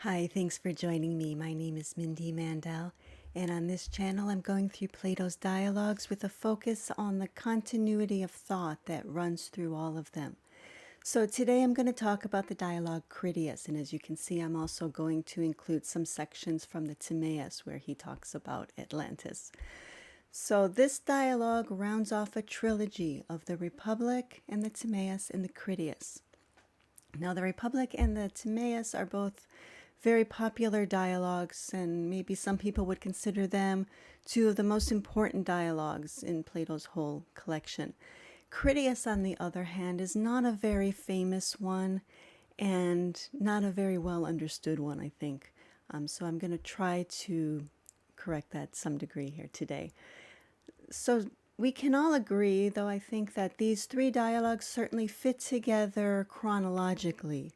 Hi, thanks for joining me. My name is Mindy Mandell, and on this channel I'm going through Plato's dialogues with a focus on the continuity of thought that runs through all of them. So today I'm going to talk about the dialogue Critias, and as you can see I'm also going to include some sections from the Timaeus where he talks about Atlantis. So this dialogue rounds off a trilogy of the Republic and the Timaeus and the Critias. Now, the Republic and the Timaeus are both very popular dialogues, and maybe some people would consider them two of the most important dialogues in Plato's whole collection. Critias, on the other hand, is not a very famous one and not a very well understood one, I think. So I'm going to try to correct that to some degree here today. So we can all agree, though I think that these three dialogues certainly fit together chronologically.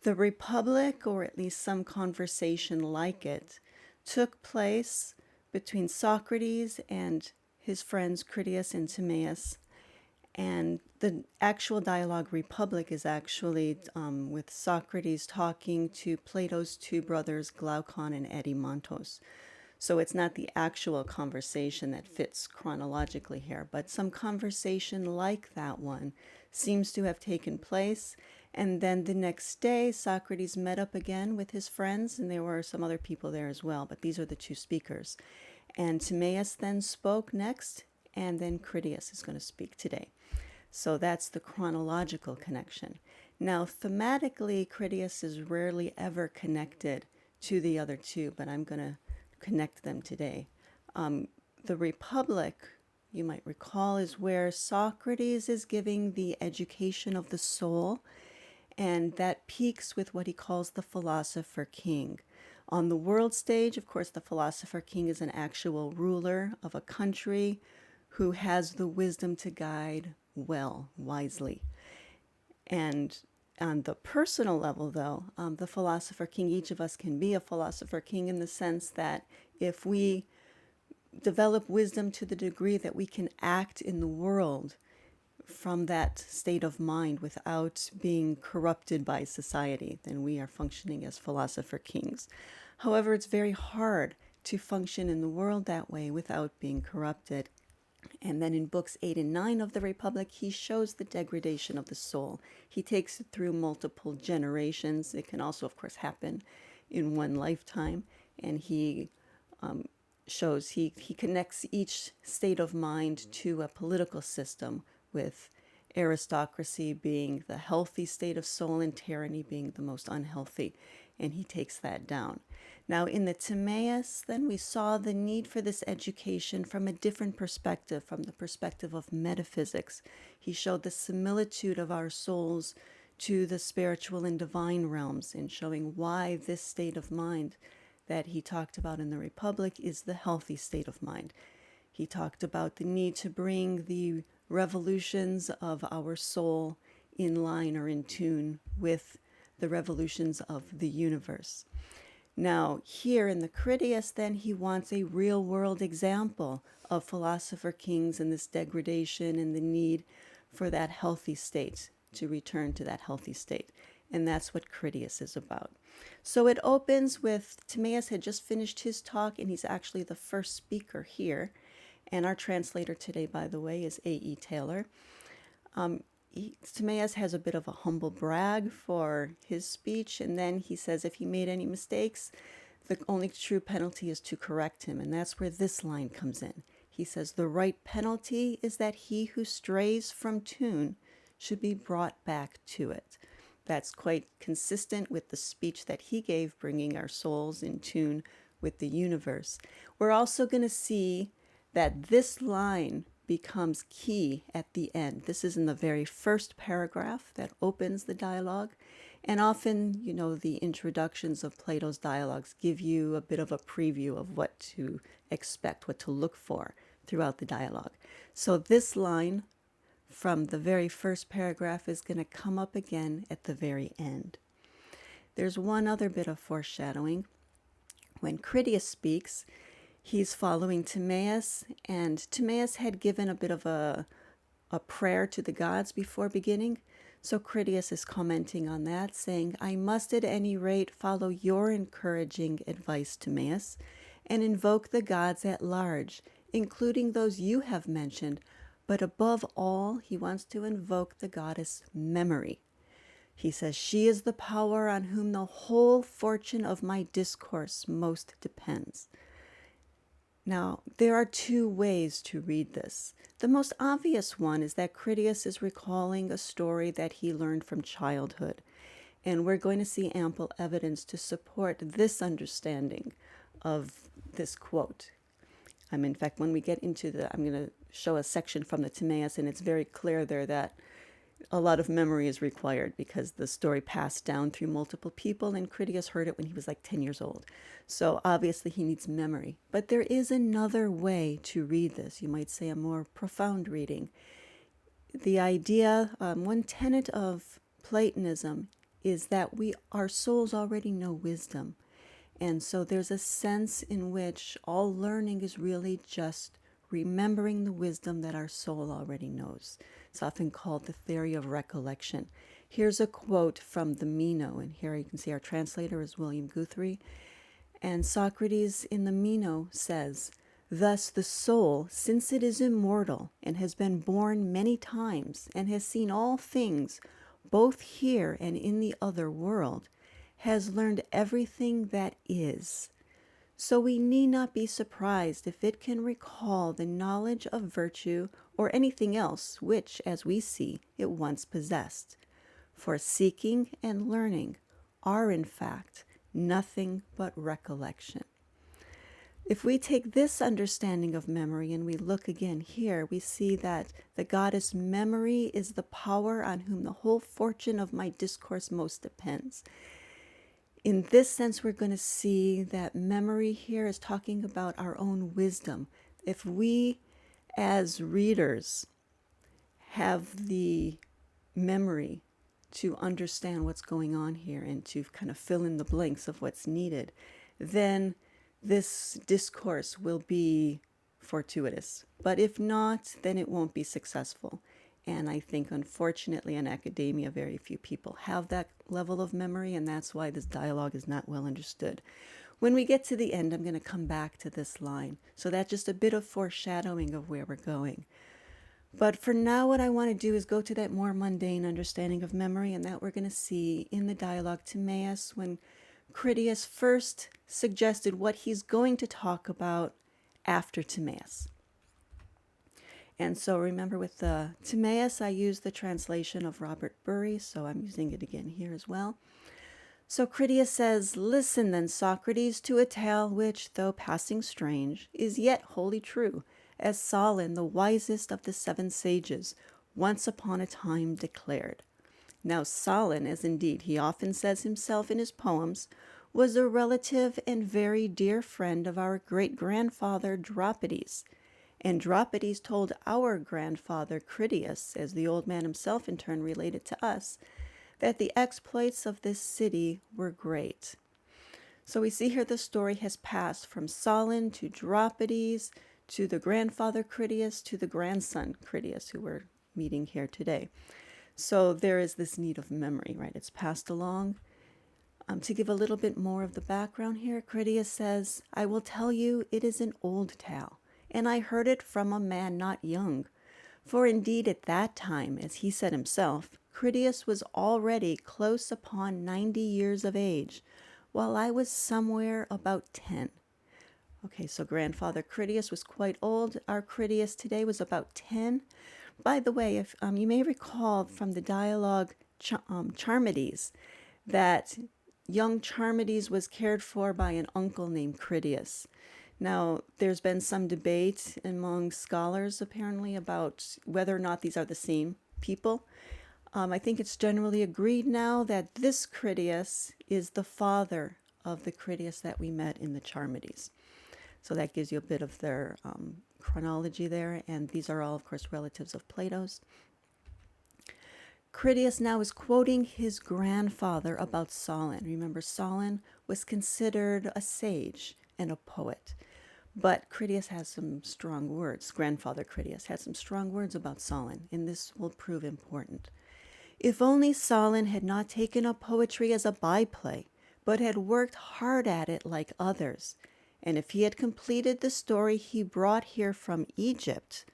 The Republic, or at least some conversation like it, took place between Socrates and his friends Critias and Timaeus. And the actual dialogue Republic is actually with Socrates talking to Plato's two brothers, Glaucon and Erymanthus. So it's not the actual conversation that fits chronologically here, but some conversation like that one seems to have taken place. And then the next day, Socrates met up again with his friends, and there were some other people there as well, but these are the two speakers. And Timaeus then spoke next, and then Critias is going to speak today. So that's the chronological connection. Now, thematically, Critias is rarely ever connected to the other two, but I'm going to connect them today. The Republic, you might recall, is where Socrates is giving the education of the soul, and that peaks with what he calls the philosopher king. On the world stage, of course, the philosopher king is an actual ruler of a country who has the wisdom to guide well, wisely. And on the personal level, though, the philosopher king, each of us can be a philosopher king in the sense that if we develop wisdom to the degree that we can act in the world from that state of mind without being corrupted by society, then we are functioning as philosopher kings. However, it's very hard to function in the world that way without being corrupted. And then in books 8 and 9 of the Republic, he shows the degradation of the soul. He takes it through multiple generations. It can also, of course, happen in one lifetime. And he shows, he connects each state of mind to a political system, with aristocracy being the healthy state of soul and tyranny being the most unhealthy. And he takes that down. Now, in the Timaeus, then we saw the need for this education from a different perspective, from the perspective of metaphysics. He showed the similitude of our souls to the spiritual and divine realms, in showing why this state of mind that he talked about in the Republic is the healthy state of mind. He talked about the need to bring the revolutions of our soul in line or in tune with the revolutions of the universe. Now, here in the Critias, then, he wants a real-world example of philosopher kings and this degradation and the need for that healthy state, to return to that healthy state. And that's what Critias is about. So it opens with, Timaeus had just finished his talk, and he's actually the first speaker here. And our translator today, by the way, is A.E. Taylor. Timaeus has a bit of a humble brag for his speech, and then he says if he made any mistakes, the only true penalty is to correct him, and that's where this line comes in. He says, the right penalty is that he who strays from tune should be brought back to it. That's quite consistent with the speech that he gave, bringing our souls in tune with the universe. We're also going to see that this line becomes key at the end. This is in the very first paragraph that opens the dialogue. And often, you know, the introductions of Plato's dialogues give you a bit of a preview of what to expect, what to look for throughout the dialogue. So this line from the very first paragraph is going to come up again at the very end. There's one other bit of foreshadowing. When Critias speaks, he's following Timaeus, and Timaeus had given a bit of a prayer to the gods before beginning. So Critias is commenting on that, saying, I must at any rate follow your encouraging advice, Timaeus, and invoke the gods at large, including those you have mentioned, but above all, he wants to invoke the goddess Memory. He says, she is the power on whom the whole fortune of my discourse most depends. Now, there are two ways to read this. The most obvious one is that Critias is recalling a story that he learned from childhood. And we're going to see ample evidence to support this understanding of this quote. In fact, when we get into I'm going to show a section from the Timaeus, and it's very clear there that a lot of memory is required because the story passed down through multiple people, and Critias heard it when he was like 10 years old. So obviously he needs memory. But there is another way to read this. You might say a more profound reading. The idea, one tenet of Platonism is that our souls already know wisdom. And so there's a sense in which all learning is really just remembering the wisdom that our soul already knows. It's often called the theory of recollection. Here's a quote from the Meno, and here you can see our translator is William Guthrie. And Socrates in the Meno says, thus the soul, since it is immortal and has been born many times and has seen all things, both here and in the other world, has learned everything that is. So we need not be surprised if it can recall the knowledge of virtue or anything else which, as we see, it once possessed. For seeking and learning are, in fact, nothing but recollection. If we take this understanding of memory and we look again here, we see that the goddess Memory is the power on whom the whole fortune of my discourse most depends. In this sense, we're going to see that memory here is talking about our own wisdom. If we, as readers, have the memory to understand what's going on here and to kind of fill in the blanks of what's needed, then this discourse will be fortuitous. But if not, then it won't be successful. And I think, unfortunately, in academia, very few people have that level of memory, and that's why this dialogue is not well understood. When we get to the end, I'm going to come back to this line. So that's just a bit of foreshadowing of where we're going. But for now, what I want to do is go to that more mundane understanding of memory, and that we're going to see in the dialogue Timaeus when Critias first suggested what he's going to talk about after Timaeus. And so remember, with the Timaeus, I used the translation of Robert Bury, so I'm using it again here as well. So Critias says, listen then, Socrates, to a tale which, though passing strange, is yet wholly true, as Solon, the wisest of the 7 sages, once upon a time declared. Now Solon, as indeed he often says himself in his poems, was a relative and very dear friend of our great-grandfather Dropides. And Dropides told our grandfather Critias, as the old man himself in turn related to us, that the exploits of this city were great. So we see here the story has passed from Solon to Dropides to the grandfather Critias to the grandson Critias, who we're meeting here today. So there is this need of memory, right? It's passed along. To give a little bit more of the background here, Critias says, I will tell you it is an old tale, and I heard it from a man not young. For indeed at that time, as he said himself, Critias was already close upon 90 years of age, while I was somewhere about 10. Okay, so grandfather Critias was quite old. Our Critias today was about 10. By the way, if you may recall from the dialogue Charmides, that young Charmides was cared for by an uncle named Critias. Now, there's been some debate among scholars, apparently, about whether or not these are the same people. I think it's generally agreed now that this Critias is the father of the Critias that we met in the Charmides. So that gives you a bit of their chronology there, and these are all, of course, relatives of Plato's. Critias now is quoting his grandfather about Solon. Remember, Solon was considered a sage and a poet. But Critias has some strong words. Grandfather Critias had some strong words about Solon, and this will prove important. If only Solon had not taken up poetry as a byplay, but had worked hard at it like others, and if he had completed the story he brought here from Egypt,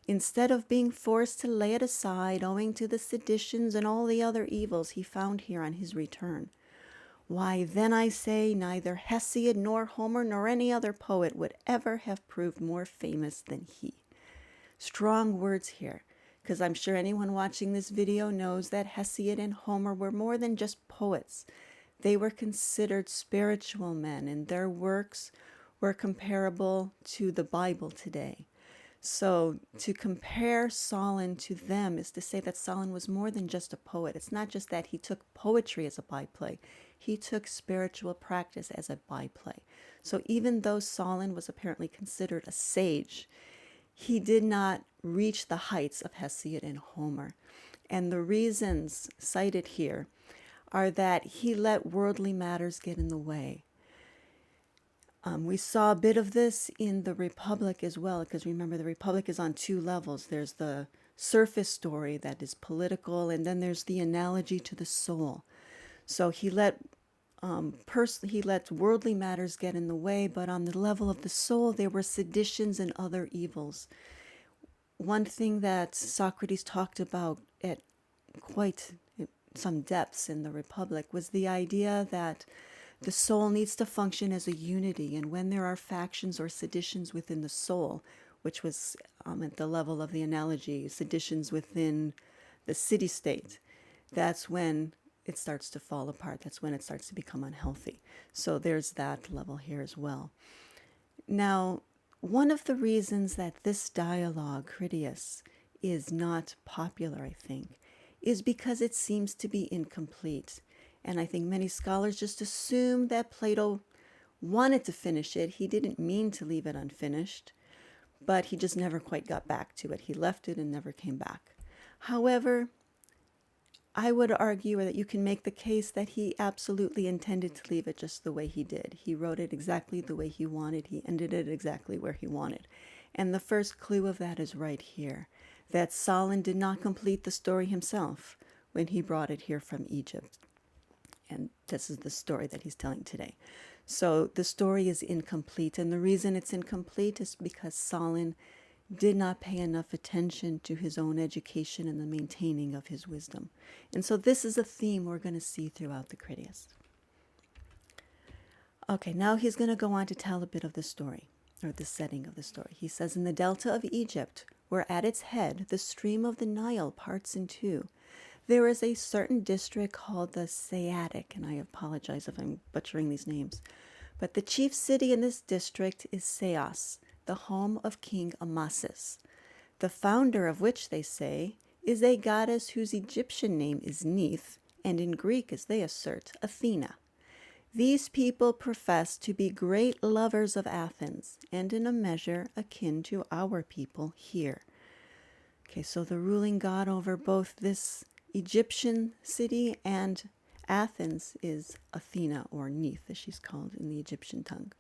instead of being forced to lay it aside owing to the seditions and all the other evils he found here on his return, why, then I say neither Hesiod nor Homer nor any other poet would ever have proved more famous than he. Strong words here, because I'm sure anyone watching this video knows that Hesiod and Homer were more than just poets. They were considered spiritual men, and their works were comparable to the Bible today. So to compare Solon to them is to say that Solon was more than just a poet. It's not just that he took poetry as a byplay. He took spiritual practice as a byplay. So even though Solon was apparently considered a sage, he did not reach the heights of Hesiod and Homer. And the reasons cited here are that he let worldly matters get in the way. We saw a bit of this in the Republic as well, because remember, the Republic is on two levels. There's the surface story that is political, and then there's the analogy to the soul. So he let worldly matters get in the way, but on the level of the soul, there were seditions and other evils. One thing that Socrates talked about at quite some depths in the Republic was the idea that the soul needs to function as a unity, and when there are factions or seditions within the soul, which was at the level of the analogy, seditions within the city-state, that's when it starts to fall apart. That's when it starts to become unhealthy. So there's that level here as well. Now, one of the reasons that this dialogue, Critias, is not popular, I think, is because it seems to be incomplete. And I think many scholars just assume that Plato wanted to finish it. He didn't mean to leave it unfinished, but he just never quite got back to it. He left it and never came back. However, I would argue that you can make the case that he absolutely intended to leave it just the way he did. He wrote it exactly the way he wanted. He ended it exactly where he wanted. And the first clue of that is right here, that Solon did not complete the story himself when he brought it here from Egypt. And this is the story that he's telling today. So the story is incomplete. And the reason it's incomplete is because Solon did not pay enough attention to his own education and the maintaining of his wisdom. And so this is a theme we're going to see throughout the Critias. Okay, now he's going to go on to tell a bit of the story, or the setting of the story. He says, in the delta of Egypt, where at its head the stream of the Nile parts in two, there is a certain district called the Saitic, and I apologize if I'm butchering these names, but the chief city in this district is Sais, the home of King Amasis, the founder of which, they say, is a goddess whose Egyptian name is Neith, and in Greek, as they assert, Athena. These people profess to be great lovers of Athens, and in a measure akin to our people here. Okay, so the ruling god over both this Egyptian city and Athens is Athena, or Neith, as she's called in the Egyptian tongue.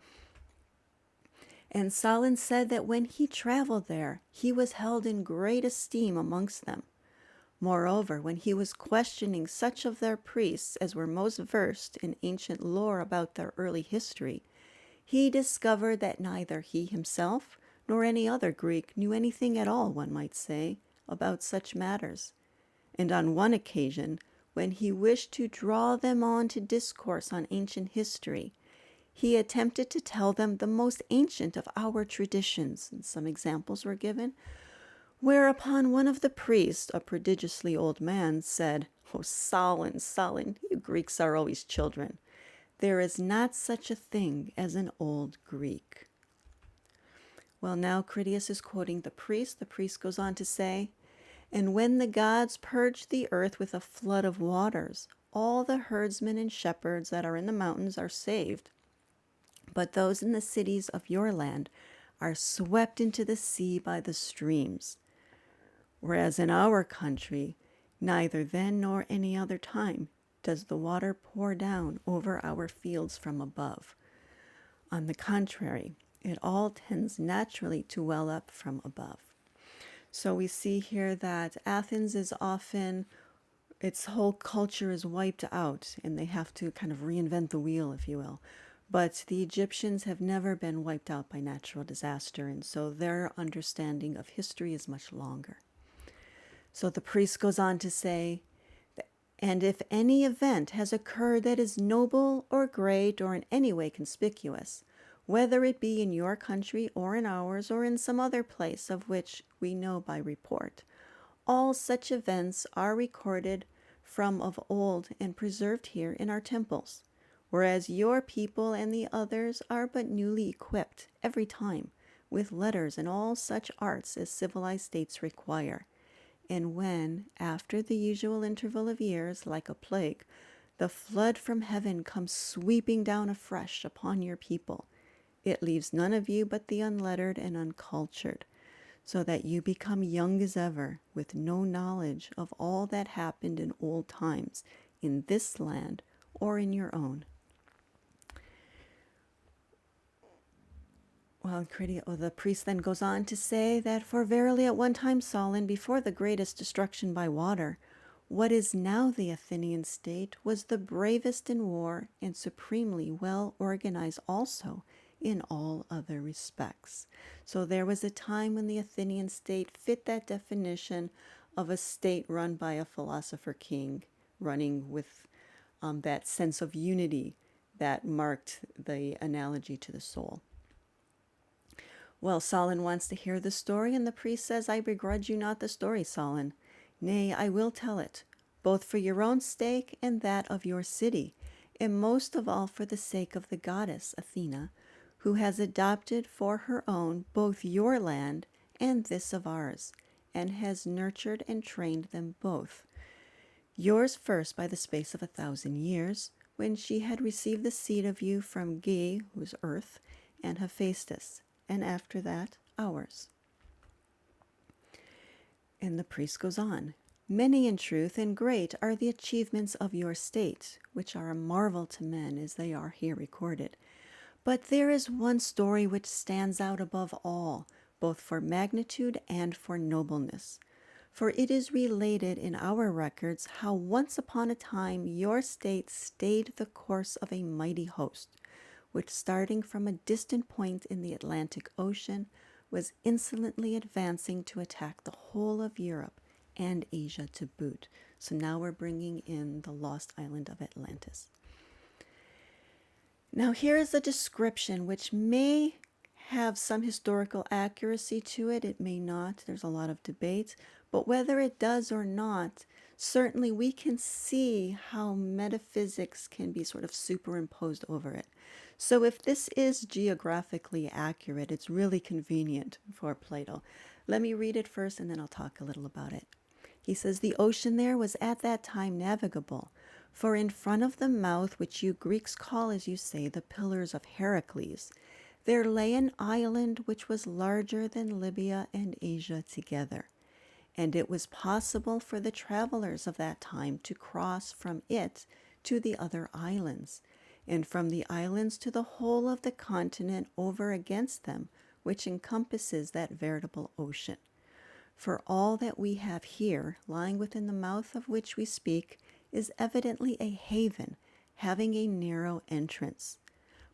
And Solon said that when he traveled there, he was held in great esteem amongst them. Moreover, when he was questioning such of their priests as were most versed in ancient lore about their early history, he discovered that neither he himself nor any other Greek knew anything at all, one might say, about such matters. And on one occasion, when he wished to draw them on to discourse on ancient history, he attempted to tell them the most ancient of our traditions, and some examples were given, whereupon one of the priests, a prodigiously old man, said, "Oh, Solon, Solon, you Greeks are always children. There is not such a thing as an old Greek." Well, now Critias is quoting the priest. The priest goes on to say, "And when the gods purge the earth with a flood of waters, all the herdsmen and shepherds that are in the mountains are saved. But those in the cities of your land are swept into the sea by the streams. Whereas in our country, neither then nor any other time does the water pour down over our fields from above. On the contrary, it all tends naturally to well up from above." So we see here that Athens is often its whole culture is wiped out, and they have to kind of reinvent the wheel, if you will. But the Egyptians have never been wiped out by natural disaster, and so their understanding of history is much longer. So the priest goes on to say, and if any event has occurred that is noble or great or in any way conspicuous, whether it be in your country or in ours or in some other place of which we know by report, all such events are recorded from of old and preserved here in our temples, whereas your people and the others are but newly equipped every time with letters and all such arts as civilized states require. And when, after the usual interval of years, like a plague, the flood from heaven comes sweeping down afresh upon your people, it leaves none of you but the unlettered and uncultured, so that you become young as ever, with no knowledge of all that happened in old times, in this land or in your own. Well, the priest then goes on to say that, for verily at one time, Solon, before the greatest destruction by water, what is now the Athenian state was the bravest in war and supremely well organized also in all other respects. So there was a time when the Athenian state fit that definition of a state run by a philosopher king, running with that sense of unity that marked the analogy to the soul. Well, Solon wants to hear the story, and the priest says, I begrudge you not the story, Solon. Nay, I will tell it, both for your own sake and that of your city, and most of all for the sake of the goddess Athena, who has adopted for her own both your land and this of ours, and has nurtured and trained them both. Yours first by the space of 1,000 years, when she had received the seed of you from Ge, who is earth, and Hephaestus, and after that, ours. And the priest goes on, many in truth and great are the achievements of your state, which are a marvel to men as they are here recorded. But there is one story which stands out above all, both for magnitude and for nobleness. For it is related in our records how once upon a time your state stayed the course of a mighty host, which starting from a distant point in the Atlantic Ocean was insolently advancing to attack the whole of Europe and Asia to boot. So now we're bringing in the lost island of Atlantis. Now here is a description which may have some historical accuracy to it. It may not. There's a lot of debate. But whether it does or not, certainly we can see how metaphysics can be sort of superimposed over it. So if this is geographically accurate, it's really convenient for Plato. Let me read it first and then I'll talk a little about it. He says, the ocean there was at that time navigable, for in front of the mouth, which you Greeks call, as you say, the pillars of Heracles, there lay an island which was larger than Libya and Asia together. And it was possible for the travelers of that time to cross from it to the other islands, and from the islands to the whole of the continent over against them, which encompasses that veritable ocean. For all that we have here, lying within the mouth of which we speak, is evidently a haven, having a narrow entrance.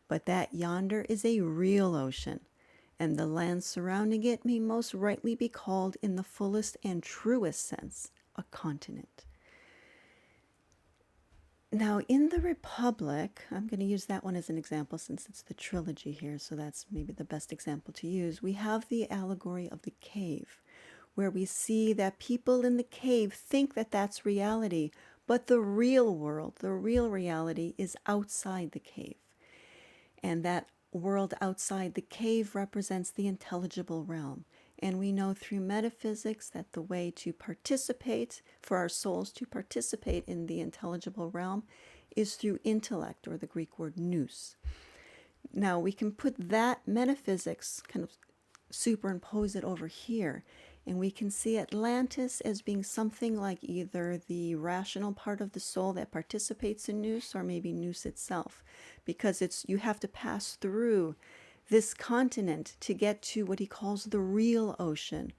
But that yonder is a real ocean, and the land surrounding it may most rightly be called, in the fullest and truest sense, a continent. Now, in the Republic, I'm going to use that one as an example since it's the trilogy here, so that's maybe the best example to use. We have the allegory of the cave, where we see that people in the cave think that that's reality, but the real world, the real reality, is outside the cave. And that world outside the cave represents the intelligible realm. And we know through metaphysics that the way to participate, for our souls to participate in the intelligible realm, is through intellect, or the Greek word nous. Now we can put that metaphysics, kind of superimpose it over here, and we can see Atlantis as being something like either the rational part of the soul that participates in nous, or maybe nous itself, because you have to pass through this continent to get to what he calls the real ocean,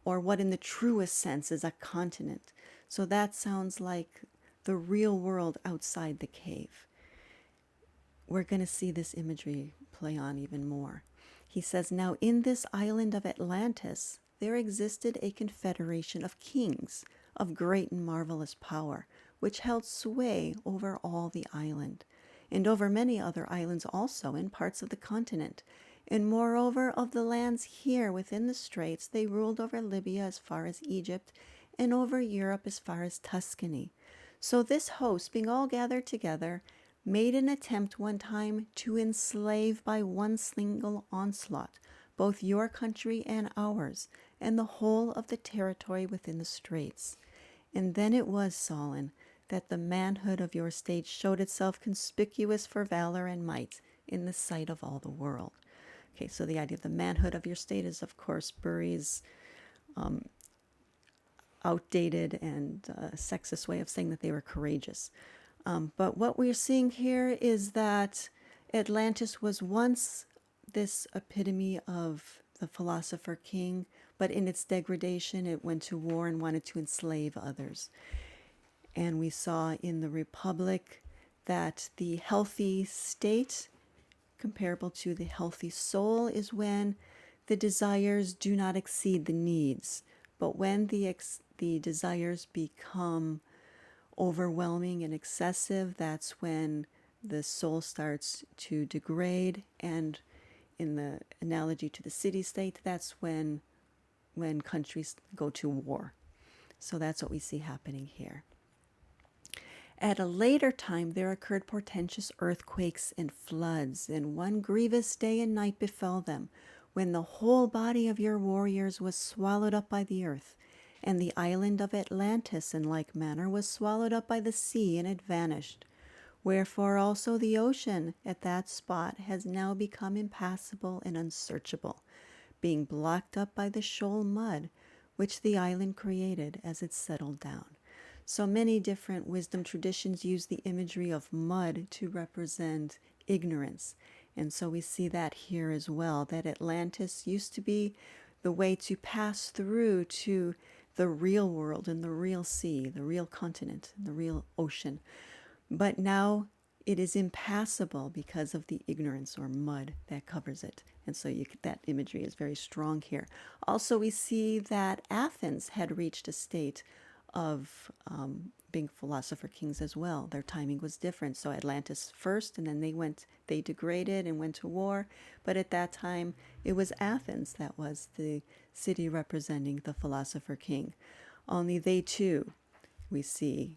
or what in the truest sense is a continent. So that sounds like the real world outside the cave. We're going to see this imagery play on even more. He says, now in this island of Atlantis, there existed a confederation of kings of great and marvelous power, which held sway over all the island, and over many other islands also in parts of the continent. And moreover, of the lands here within the straits, they ruled over Libya as far as Egypt, and over Europe as far as Tuscany. So this host, being all gathered together, made an attempt one time to enslave by one single onslaught both your country and ours, and the whole of the territory within the straits. And then it was, Solon, that the manhood of your state showed itself conspicuous for valor and might in the sight of all the world. Okay, so the idea of the manhood of your state is, of course, Bury's outdated and sexist way of saying that they were courageous. But what we're seeing here is that Atlantis was once this epitome of the philosopher king, but in its degradation, it went to war and wanted to enslave others. And we saw in the Republic that the healthy state, comparable to the healthy soul, is when the desires do not exceed the needs. But when the desires become overwhelming and excessive, that's when the soul starts to degrade. And in the analogy to the city-state, that's when countries go to war. So that's what we see happening here. At a later time, there occurred portentous earthquakes and floods, and one grievous day and night befell them, when the whole body of your warriors was swallowed up by the earth, and the island of Atlantis in like manner was swallowed up by the sea, and it vanished. Wherefore also the ocean at that spot has now become impassable and unsearchable, being blocked up by the shoal mud, which the island created as it settled down. So many different wisdom traditions use the imagery of mud to represent ignorance. And so we see that here as well, that Atlantis used to be the way to pass through to the real world and the real sea, the real continent, and the real ocean. But now it is impassable because of the ignorance or mud that covers it. And so that imagery is very strong here. Also, we see that Athens had reached a state of being philosopher kings as well. Their timing was different. So Atlantis first, and then they degraded and went to war. But at that time, it was Athens that was the city representing the philosopher king. Only they too, we see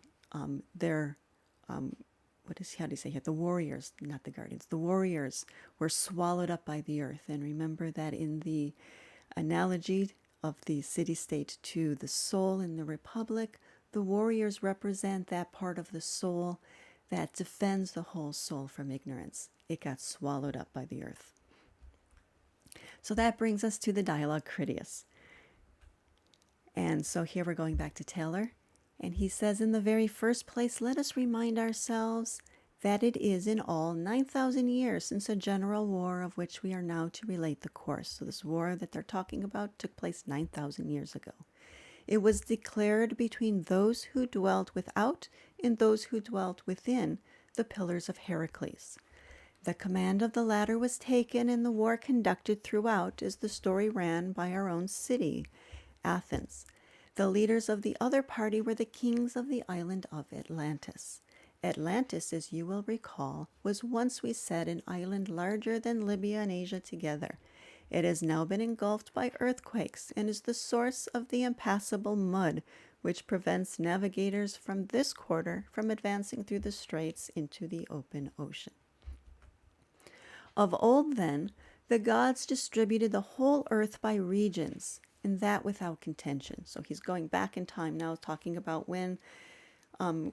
their how do you say here? The warriors, not the guardians. The warriors were swallowed up by the earth. And remember that in the analogy of the city-state to the soul in the Republic, the warriors represent that part of the soul that defends the whole soul from ignorance. It got swallowed up by the earth. So that brings us to the dialogue Critias. And so here we're going back to Taylor. And he says, in the very first place, let us remind ourselves that it is in all 9,000 years since a general war of which we are now to relate the course. So this war that they're talking about took place 9,000 years ago. It was declared between those who dwelt without and those who dwelt within the pillars of Heracles. The command of the latter was taken and the war conducted throughout, as the story ran, by our own city, Athens. The leaders of the other party were the kings of the island of Atlantis. Atlantis, as you will recall, was once, we said, an island larger than Libya and Asia together. It has now been engulfed by earthquakes and is the source of the impassable mud, which prevents navigators from this quarter from advancing through the straits into the open ocean. Of old, then, the gods distributed the whole earth by regions, and that without contention. So he's going back in time now, talking about when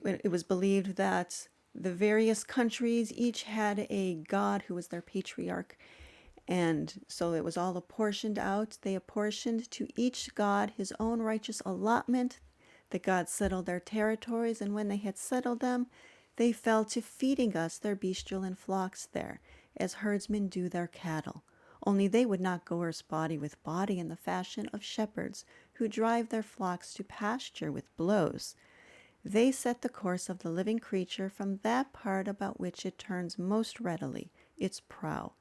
it was believed that the various countries each had a god who was their patriarch. And so it was all apportioned out. They apportioned to each god his own righteous allotment. The gods settled their territories, and when they had settled them, they fell to feeding us their bestial and flocks there, as herdsmen do their cattle. Only they would not coerce body with body in the fashion of shepherds who drive their flocks to pasture with blows. They set the course of the living creature from that part about which it turns most readily, its prow,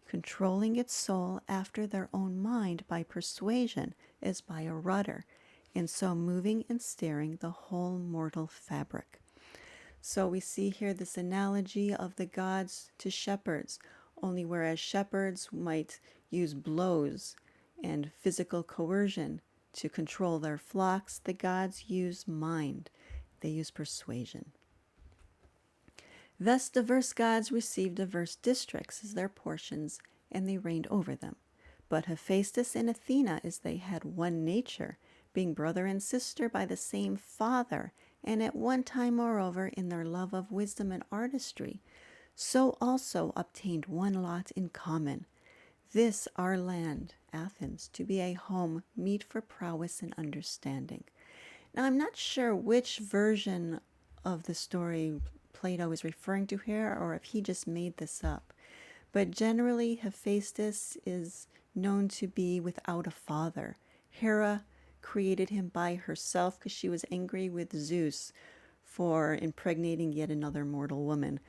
controlling its soul after their own mind by persuasion as by a rudder, and so moving and steering the whole mortal fabric. So we see here this analogy of the gods to shepherds, only whereas shepherds might use blows and physical coercion to control their flocks, the gods use mind. They use persuasion. Thus diverse gods received diverse districts as their portions, and they reigned over them. But Hephaestus and Athena, as they had one nature, being brother and sister by the same father, and at one time, moreover, in their love of wisdom and artistry, so also obtained one lot in common. This our land, Athens, to be a home meet for prowess and understanding. Now, I'm not sure which version of the story Plato is referring to here, or if he just made this up. But generally, Hephaestus is known to be without a father. Hera created him by herself because she was angry with Zeus for impregnating yet another mortal woman.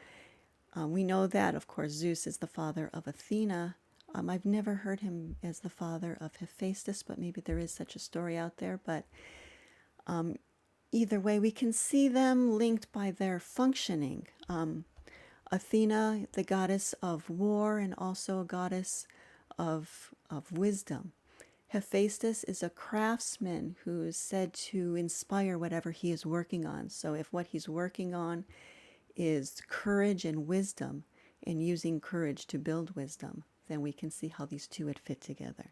We know that, of course, Zeus is the father of Athena. I've never heard him as the father of Hephaestus, but maybe there is such a story out there. But either way, we can see them linked by their functioning. Athena, the goddess of war and also a goddess of wisdom. Hephaestus is a craftsman who is said to inspire whatever he is working on. So if what he's working on is courage and wisdom, and using courage to build wisdom, then we can see how these two would fit together.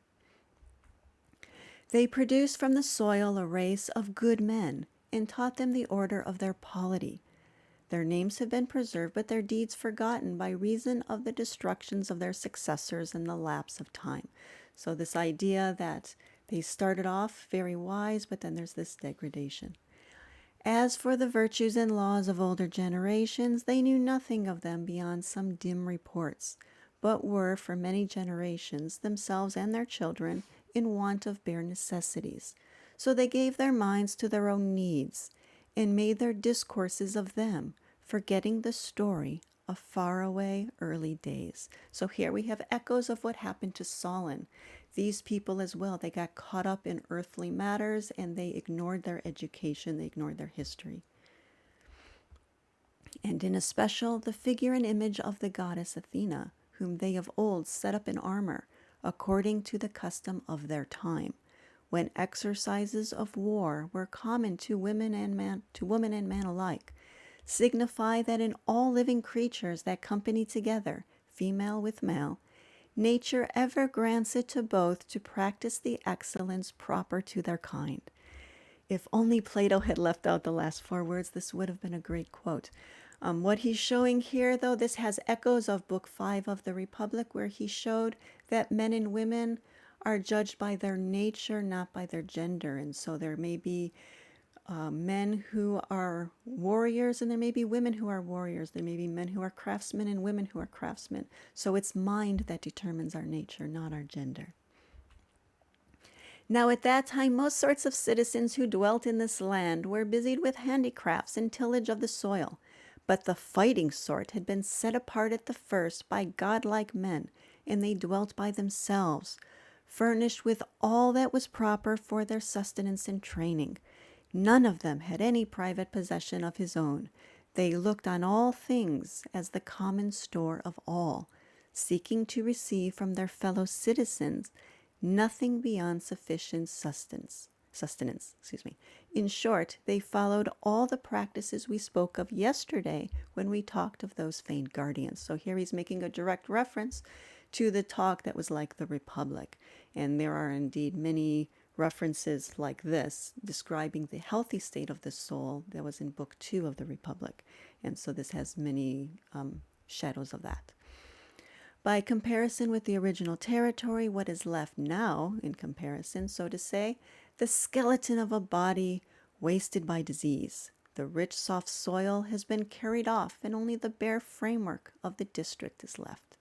They produced from the soil a race of good men, and taught them the order of their polity. Their names have been preserved, but their deeds forgotten by reason of the destructions of their successors and the lapse of time. So this idea that they started off very wise, but then there's this degradation. As for the virtues and laws of older generations, they knew nothing of them beyond some dim reports, but were for many generations, themselves and their children, in want of bare necessities. So they gave their minds to their own needs, and made their discourses of them, forgetting the story of faraway early days. So here we have echoes of what happened to Solon. These people as well, they got caught up in earthly matters and they ignored their education, they ignored their history. And in especial, the figure and image of the goddess Athena, whom they of old set up in armor, according to the custom of their time, when exercises of war were common to woman and man alike, signify that in all living creatures that company together, female with male, nature ever grants it to both to practice the excellence proper to their kind. If only Plato had left out the last 4 words, this would have been a great quote. What he's showing here, though, this has echoes of Book 5 of the Republic, where he showed that men and women are judged by their nature, not by their gender. And so there may be men who are warriors, and there may be women who are warriors. There may be men who are craftsmen and women who are craftsmen. So it's mind that determines our nature, not our gender. Now at that time, most sorts of citizens who dwelt in this land were busied with handicrafts and tillage of the soil. But the fighting sort had been set apart at the first by godlike men, and they dwelt by themselves, furnished with all that was proper for their sustenance and training. None of them had any private possession of his own. They looked on all things as the common store of all, seeking to receive from their fellow citizens nothing beyond sufficient sustenance. In short, they followed all the practices we spoke of yesterday when we talked of those feigned guardians. So here he's making a direct reference to the talk that was like the Republic. And there are indeed many references like this describing the healthy state of the soul that was in Book 2 of the Republic. And so this has many shadows of that. By comparison with the original territory, what is left now, in comparison, so to say, the skeleton of a body wasted by disease. The rich, soft soil has been carried off, and only the bare framework of the district is left.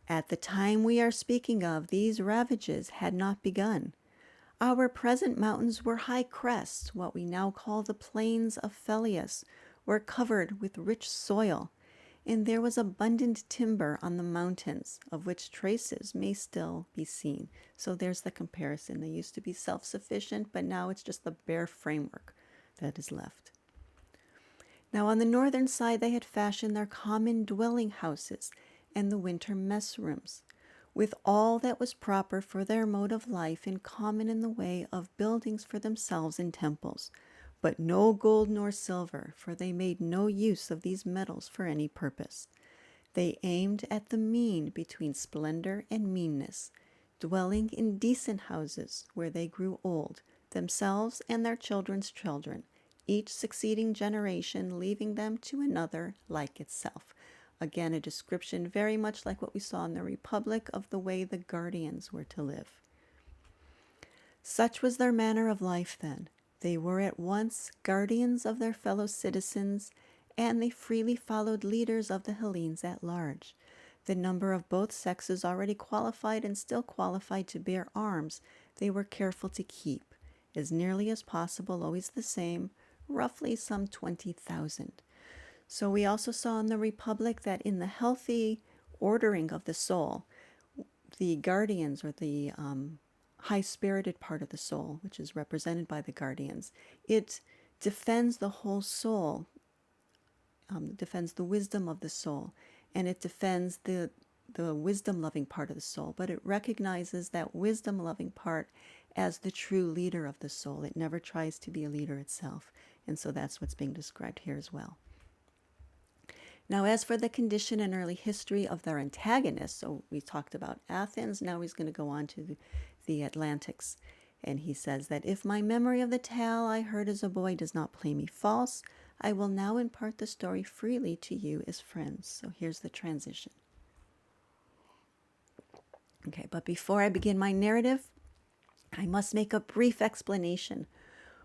At the time we are speaking of, these ravages had not begun. Our present mountains were high crests, what we now call the plains of Phelleus, were covered with rich soil, and there was abundant timber on the mountains, of which traces may still be seen. So there's the comparison. They used to be self-sufficient, but now it's just the bare framework that is left. Now on the northern side they had fashioned their common dwelling houses and the winter mess rooms, with all that was proper for their mode of life in common in the way of buildings for themselves in temples, but no gold nor silver, for they made no use of these metals for any purpose. They aimed at the mean between splendor and meanness, dwelling in decent houses where they grew old, themselves and their children's children, each succeeding generation leaving them to another like itself. Again, a description very much like what we saw in the Republic of the way the guardians were to live. Such was their manner of life then. They were at once guardians of their fellow citizens, and they freely followed leaders of the Hellenes at large. The number of both sexes already qualified and still qualified to bear arms they were careful to keep, as nearly as possible always the same, roughly some 20,000. So we also saw in the Republic that in the healthy ordering of the soul, the guardians, or the high-spirited part of the soul, which is represented by the guardians, it defends the whole soul, defends the wisdom of the soul, and it defends the wisdom-loving part of the soul, but it recognizes that wisdom-loving part as the true leader of the soul. It never tries to be a leader itself, and so that's what's being described here as well. Now, as for the condition and early history of their antagonists, so we talked about Athens, now he's going to go on to the Atlantics. And he says that if my memory of the tale I heard as a boy does not play me false, I will now impart the story freely to you as friends. So here's the transition. Okay, but before I begin my narrative, I must make a brief explanation,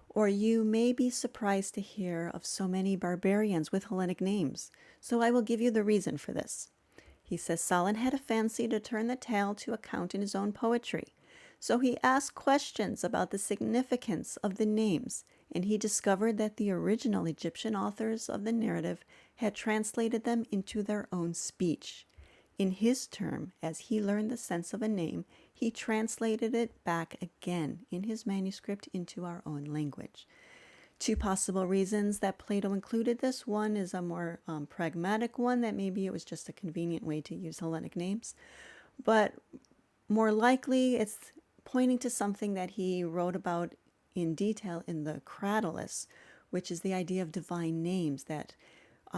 or you may be surprised to hear of so many barbarians with Hellenic names. So I will give you the reason for this. He says Solon had a fancy to turn the tale to account in his own poetry. So he asked questions about the significance of the names, and he discovered that the original Egyptian authors of the narrative had translated them into their own speech. In his term, as he learned the sense of a name, he translated it back again in his manuscript into our own language. Two possible reasons that Plato included this. One is a more pragmatic one, that maybe it was just a convenient way to use Hellenic names. But more likely, it's pointing to something that he wrote about in detail in the Critias, which is the idea of divine names, that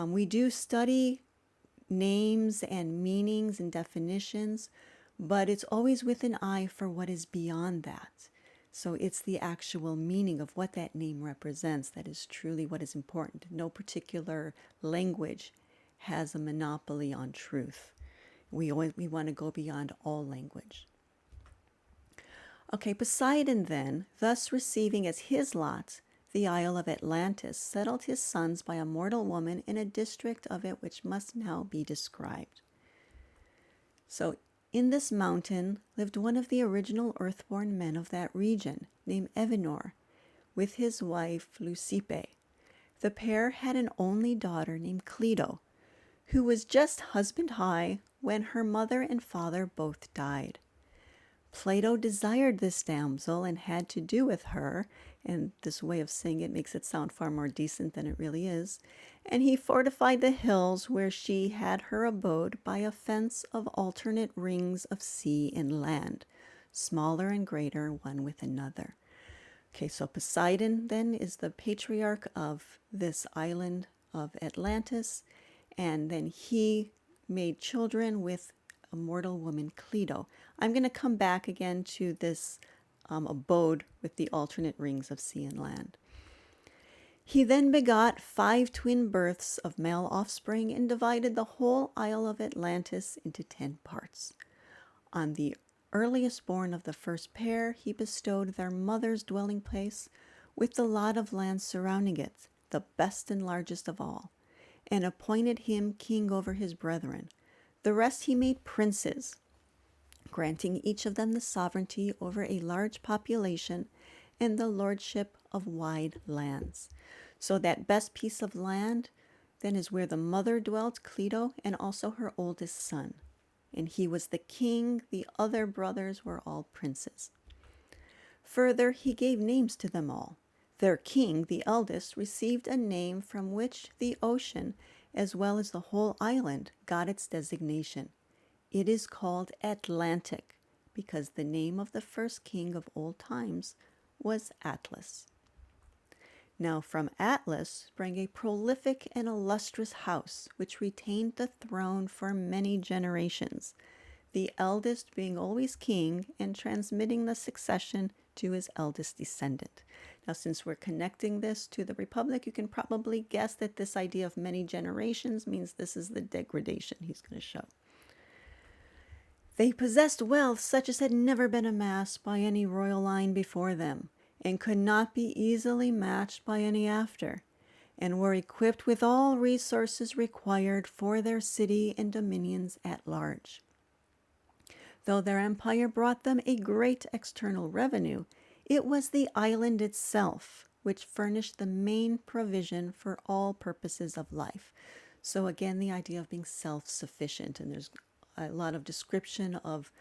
we do study names and meanings and definitions, but it's always with an eye for what is beyond that. So it's the actual meaning of what that name represents that is truly what is important. No particular language has a monopoly on truth. We want to go beyond all language. Okay, Poseidon then, thus receiving as his lot the isle of Atlantis, settled his sons by a mortal woman in a district of it which must now be described. So in this mountain lived one of the original earthborn men of that region, named Evenor, with his wife Leucippe. The pair had an only daughter named Cleito, who was just husband high when her mother and father both died. Plato desired this damsel and had to do with her, and this way of saying it makes it sound far more decent than it really is, and he fortified the hills where she had her abode by a fence of alternate rings of sea and land, smaller and greater one with another. Okay, so Poseidon then is the patriarch of this island of Atlantis, and then he made children with a mortal woman, Cleito. I'm going to come back again to this abode with the alternate rings of sea and land. He then begot 5 twin births of male offspring and divided the whole isle of Atlantis into 10 parts. On the earliest born of the first pair, he bestowed their mother's dwelling place with the lot of land surrounding it, the best and largest of all, and appointed him king over his brethren. The rest he made princes, granting each of them the sovereignty over a large population and the lordship of wide lands. So that best piece of land then is where the mother dwelt, Cleito, and also her oldest son. And he was the king. The other brothers were all princes. Further, he gave names to them all. Their king, the eldest, received a name from which the ocean, as well as the whole island, got its designation. It is called Atlantic, because the name of the first king of old times was Atlas. Now from Atlas sprang a prolific and illustrious house, which retained the throne for many generations, the eldest being always king and transmitting the succession to his eldest descendant. Now, since we're connecting this to the Republic, you can probably guess that this idea of many generations means this is the degradation he's going to show. They possessed wealth such as had never been amassed by any royal line before them, and could not be easily matched by any after, and were equipped with all resources required for their city and dominions at large. Though their empire brought them a great external revenue, it was the island itself which furnished the main provision for all purposes of life. So again, the idea of being self-sufficient, and there's a lot of description of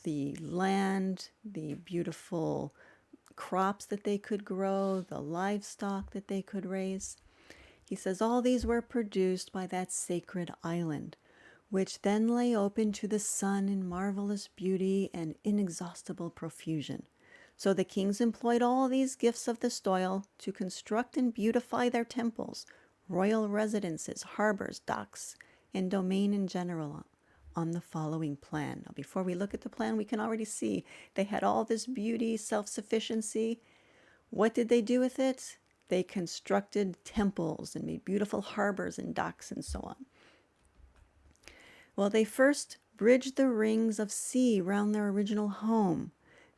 the land, the beautiful crops that they could grow, the livestock that they could raise. He says all these were produced by that sacred island, which then lay open to the sun in marvelous beauty and inexhaustible profusion. So the kings employed all these gifts of the soil to construct and beautify their temples, royal residences, harbors, docks, and domain in general on the following plan. Now, before we look at the plan, we can already see they had all this beauty, self-sufficiency. What did they do with it? They constructed temples and made beautiful harbors and docks and so on. Well, they first bridged the rings of sea round their original home,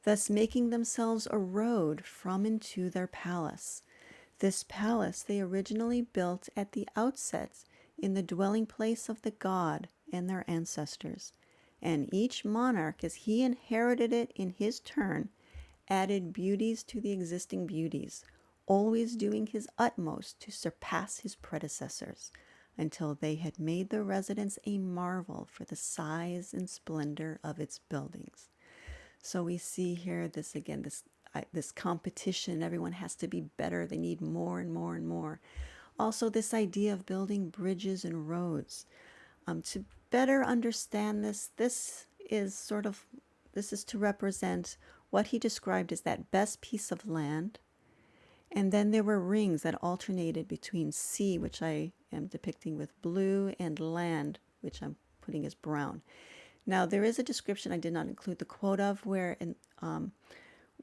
thus making themselves a road from and to their palace. This palace they originally built at the outset in the dwelling place of the god and their ancestors, and each monarch, as he inherited it in his turn, added beauties to the existing beauties, always doing his utmost to surpass his predecessors, until they had made the residence a marvel for the size and splendor of its buildings. So we see here this again, this competition. Everyone has to be better. They need more and more and more. Also, this idea of building bridges and roads. To better understand this, this is to represent what he described as that best piece of land. And then there were rings that alternated between sea, which I am depicting with blue, and land, which I'm putting as brown. Now, there is a description I did not include the quote of where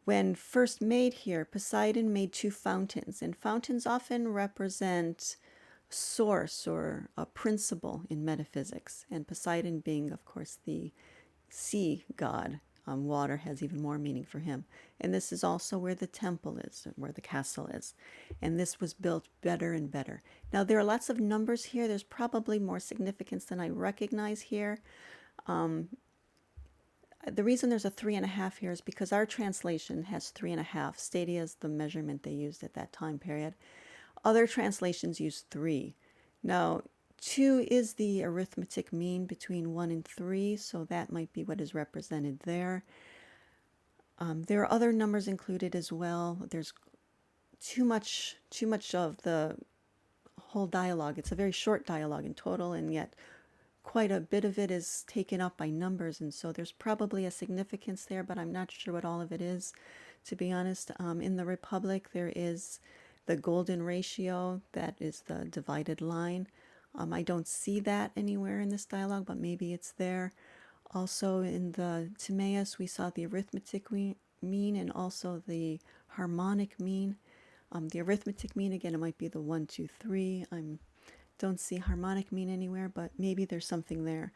when first made here, Poseidon made two fountains, and fountains often represent source or a principle in metaphysics, and Poseidon being, of course, the sea god. Water has even more meaning for him. And this is also where the temple is, where the castle is. And this was built better and better. Now, there are lots of numbers here. There's probably more significance than I recognize here. The reason there's a 3.5 here is because our translation has 3.5, stated as the measurement they used at that time period. Other translations use 3. Now, 2 is the arithmetic mean between 1 and 3, so that might be what is represented there. There are other numbers included as well. There's too much of the whole dialogue. It's a very short dialogue in total, and yet quite a bit of it is taken up by numbers, and so there's probably a significance there, but I'm not sure what all of it is, to be honest. In the Republic, there is the golden ratio, that is the divided line. I don't see that anywhere in this dialogue, but maybe it's there. Also in the Timaeus, we saw the arithmetic mean and also the harmonic mean. The arithmetic mean, again, it might be the 1, 2, 3. I don't see harmonic mean anywhere, but maybe there's something there.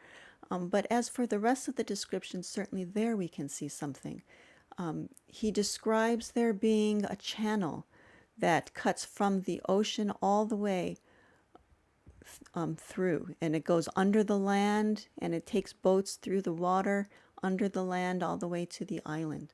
But as for the rest of the description, certainly there we can see something. He describes there being a channel that cuts from the ocean all the way through, and it goes under the land, and it takes boats through the water under the land all the way to the island.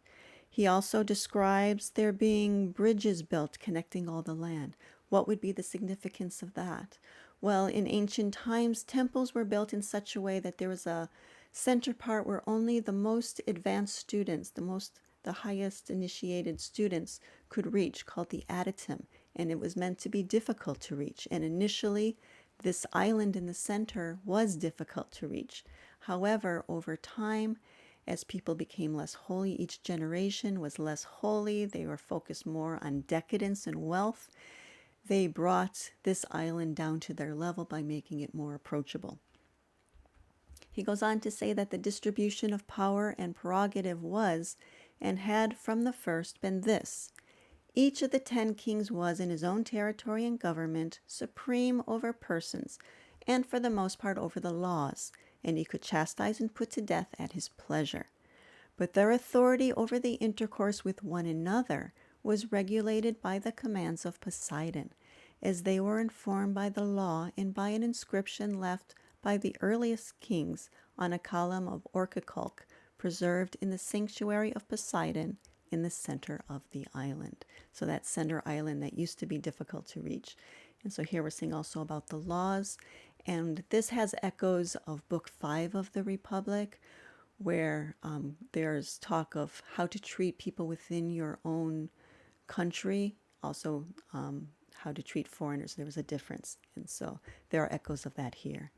He also describes there being bridges built connecting all the land. What would be the significance of that? Well, in ancient times, temples were built in such a way that there was a center part where only the most advanced students, the highest initiated students could reach, called the adytum, and it was meant to be difficult to reach. And initially, this island in the center was difficult to reach. However, over time, as people became less holy, each generation was less holy, they were focused more on decadence and wealth, they brought this island down to their level by making it more approachable. He goes on to say that the distribution of power and prerogative was, and had from the first been this: each of the 10 kings was, in his own territory and government, supreme over persons, and for the most part over the laws, and he could chastise and put to death at his pleasure. But their authority over the intercourse with one another was regulated by the commands of Poseidon, as they were informed by the law and by an inscription left by the earliest kings on a column of orichalcum preserved in the sanctuary of Poseidon in the center of the island. So that center island that used to be difficult to reach. And so here we're seeing also about the laws. And this has echoes of Book 5 of the Republic, where there's talk of how to treat people within your own country, also how to treat foreigners. There was a difference. And so there are echoes of that here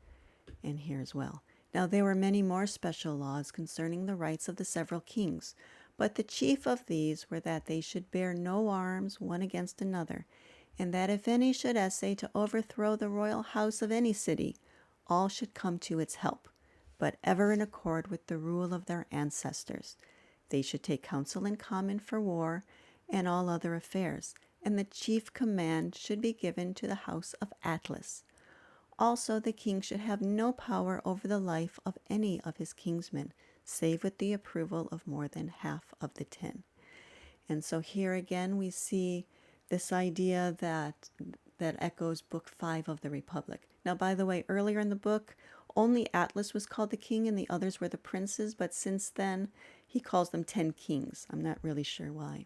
and here as well. Now there were many more special laws concerning the rights of the several kings, but the chief of these were that they should bear no arms one against another, and that if any should essay to overthrow the royal house of any city, all should come to its help, but ever in accord with the rule of their ancestors. They should take counsel in common for war and all other affairs, and the chief command should be given to the house of Atlas. Also, the king should have no power over the life of any of his kinsmen, save with the approval of more than half of the 10. And so here again we see this idea that echoes Book 5 of the Republic. Now, by the way, earlier in the book, only Atlas was called the king and the others were the princes, but since then he calls them 10 kings. I'm not really sure why.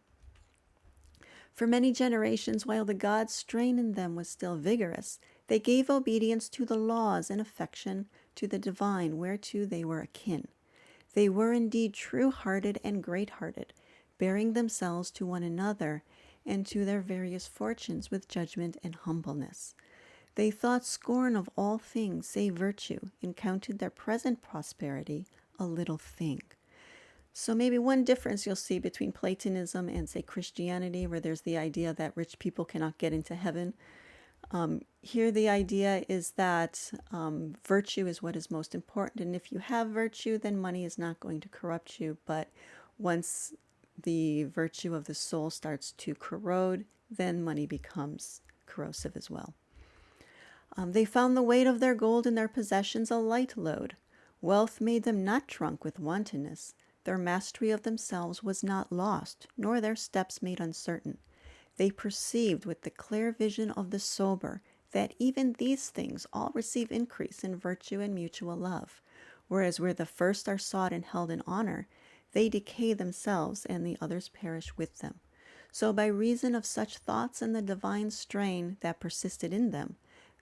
For many generations, while the gods' strain in them was still vigorous, they gave obedience to the laws and affection to the divine, whereto they were akin. They were indeed true-hearted and great-hearted, bearing themselves to one another and to their various fortunes with judgment and humbleness. They thought scorn of all things save virtue, and counted their present prosperity a little thing. So maybe one difference you'll see between Platonism and, say, Christianity, where there's the idea that rich people cannot get into heaven. Here the idea is that virtue is what is most important, and if you have virtue, then money is not going to corrupt you. But once the virtue of the soul starts to corrode, then money becomes corrosive as well. They found the weight of their gold in their possessions a light load. Wealth made them not drunk with wantonness. Their mastery of themselves was not lost, nor their steps made uncertain. They perceived with the clear vision of the sober that even these things all receive increase in virtue and mutual love, whereas where the first are sought and held in honor, they decay themselves and the others perish with them. So by reason of such thoughts and the divine strain that persisted in them,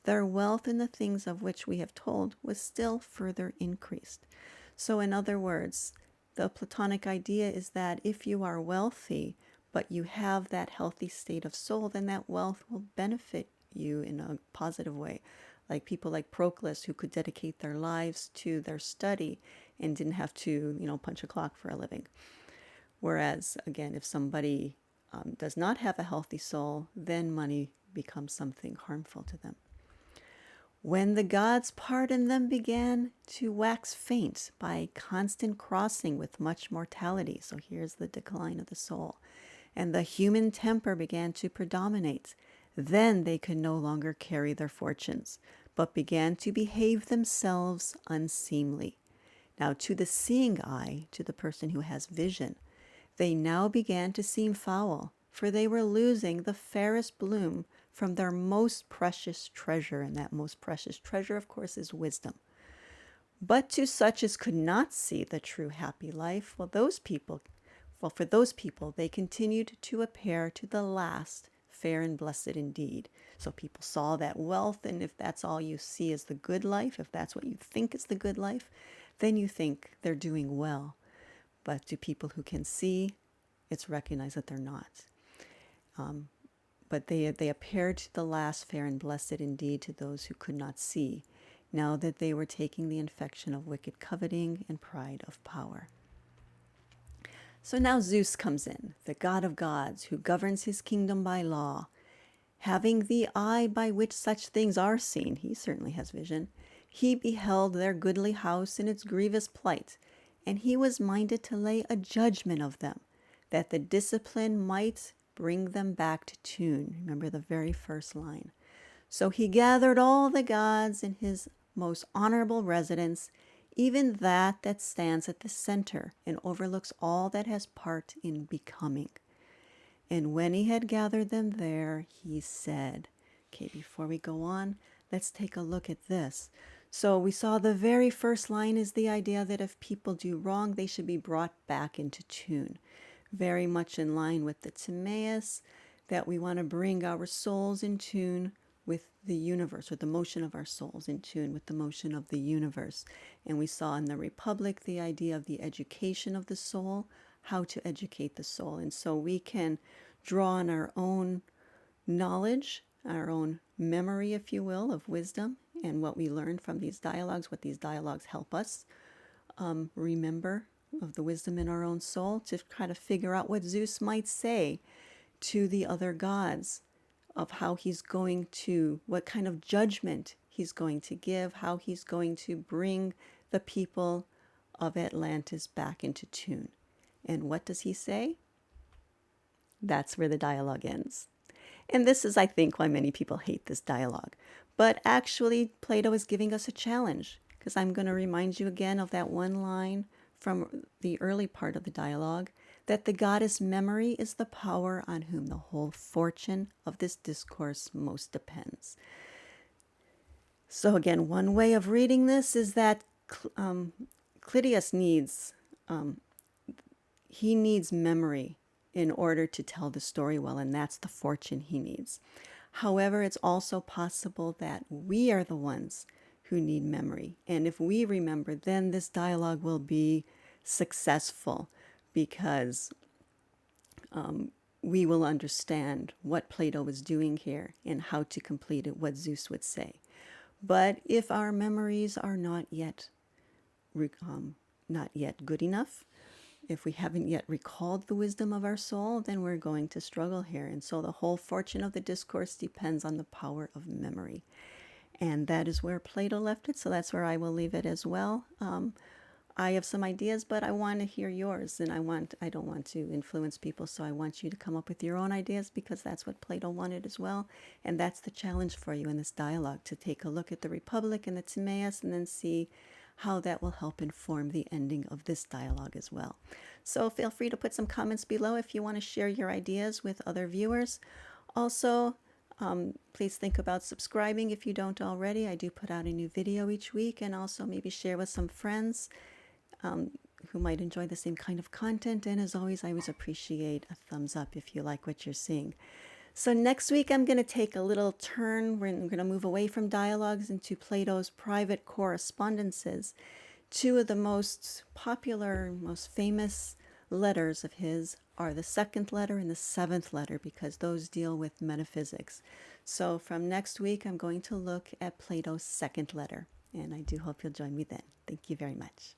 their wealth in the things of which we have told was still further increased. So in other words, the Platonic idea is that if you are wealthy, but you have that healthy state of soul, then that wealth will benefit you in a positive way. Like people like Proclus, who could dedicate their lives to their study and didn't have to, punch a clock for a living. Whereas, again, if somebody does not have a healthy soul, then money becomes something harmful to them. When the gods' part in them began to wax faint by constant crossing with much mortality, so here's the decline of the soul, and the human temper began to predominate, then they could no longer carry their fortunes, but began to behave themselves unseemly. Now, to the seeing eye, to the person who has vision, they now began to seem foul, for they were losing the fairest bloom from their most precious treasure, and that most precious treasure, of course, is wisdom. But to such as could not see the true happy life, for those people, they continued to appear to the last fair and blessed indeed. So people saw that wealth, and if that's all you see as the good life, if that's what you think is the good life, then you think they're doing well. But to people who can see, it's recognized that they're not. But they appeared to the last fair and blessed indeed to those who could not see, now that they were taking the infection of wicked coveting and pride of power. So now Zeus comes in, the god of gods, who governs his kingdom by law. Having the eye by which such things are seen, he certainly has vision, he beheld their goodly house in its grievous plight, and he was minded to lay a judgment of them, that the discipline might bring them back to tune. Remember the very first line. So he gathered all the gods in his most honorable residence, even that stands at the center and overlooks all that has part in becoming. And when he had gathered them there, he said, okay, before we go on, let's take a look at this. So we saw the very first line is the idea that if people do wrong, they should be brought back into tune. Very much in line with the Timaeus, that we want to bring our souls in tune with the universe, or the motion of our souls in tune with the motion of the universe. And we saw in the Republic the idea of the education of the soul, how to educate the soul. And so we can draw on our own knowledge, our own memory, if you will, of wisdom, and what we learned from these dialogues, what these dialogues help us remember of the wisdom in our own soul, to try to figure out what Zeus might say to the other gods, of how he's going to, what kind of judgment he's going to give, how he's going to bring the people of Atlantis back into tune. And what does he say? That's where the dialogue ends. And this is, I think, why many people hate this dialogue. But actually, Plato is giving us a challenge, because I'm going to remind you again of that one line from the early part of the dialogue, that the goddess memory is the power on whom the whole fortune of this discourse most depends. So again, one way of reading this is that Critias needs memory in order to tell the story well, and that's the fortune he needs. However, it's also possible that we are the ones who need memory. And if we remember, then this dialogue will be successful, because we will understand what Plato was doing here and how to complete it, what Zeus would say. But if our memories are not yet good enough, if we haven't yet recalled the wisdom of our soul, then we're going to struggle here. And so the whole fortune of the discourse depends on the power of memory. And that is where Plato left it, so that's where I will leave it as well. I have some ideas, but I want to hear yours, and I don't want to influence people, so I want you to come up with your own ideas, because that's what Plato wanted as well. And that's the challenge for you in this dialogue, to take a look at the Republic and the Timaeus, and then see how that will help inform the ending of this dialogue as well. So feel free to put some comments below if you want to share your ideas with other viewers. Also, please think about subscribing if you don't already. I do put out a new video each week, and also maybe share with some friends who might enjoy the same kind of content. And as always, I always appreciate a thumbs up if you like what you're seeing. So next week, I'm going to take a little turn. We're going to move away from dialogues into Plato's private correspondences. Two of the most popular, most famous letters of his are the second letter and the seventh letter, because those deal with metaphysics. So from next week, I'm going to look at Plato's second letter, and I do hope you'll join me then. Thank you very much.